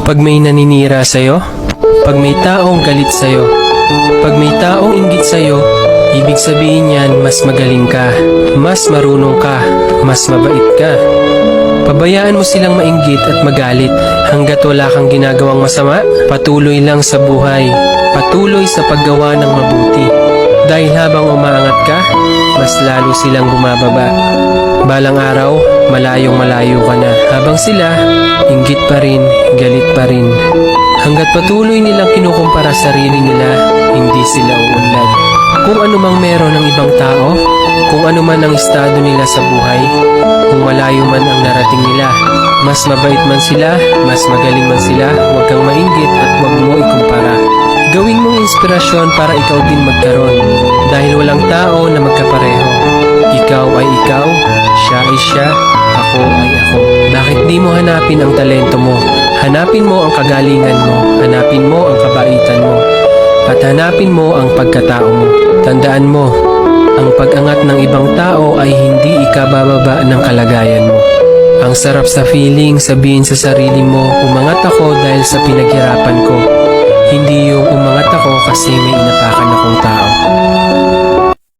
Pag may naninira sa'yo, pag may taong galit sa'yo, pag may taong inggit sa'yo, ibig sabihin yan mas magaling ka, mas marunong ka, mas mabait ka. Pabayaan mo silang mainggit at magalit hanggat wala kang ginagawang masama. Patuloy lang sa buhay, patuloy sa paggawa ng mabuti. Dahil habang umaangat ka, mas lalo silang bumababa. Balang araw, malayong malayo ka na. Habang sila, inggit pa rin, galit pa rin. Hanggat patuloy nilang kinukumpara sarili nila, hindi sila uunlad. Kung ano mang meron ng ibang tao, kung ano man ang estado nila sa buhay, kung malayo man ang narating nila, mas mabait man sila, mas magaling man sila, huwag kang mainggit at huwag mo ikumpara. Gawin mong inspirasyon para ikaw din magkaroon, dahil walang tao na magkapareho. Ikaw ay ikaw, siya ay siya, ako ay ako. Bakit di mo hanapin ang talento mo? Hanapin mo ang kagalingan mo, hanapin mo ang kabaitan mo, at hanapin mo ang pagkatao mo. Tandaan mo, ang pag-angat ng ibang tao ay hindi ikabababa ng kalagayan mo. Ang sarap sa feeling sabihin sa sarili mo, umangat ako dahil sa pinaghirapan ko. Hindi yung umangat ako kasi may inapakan akong tao.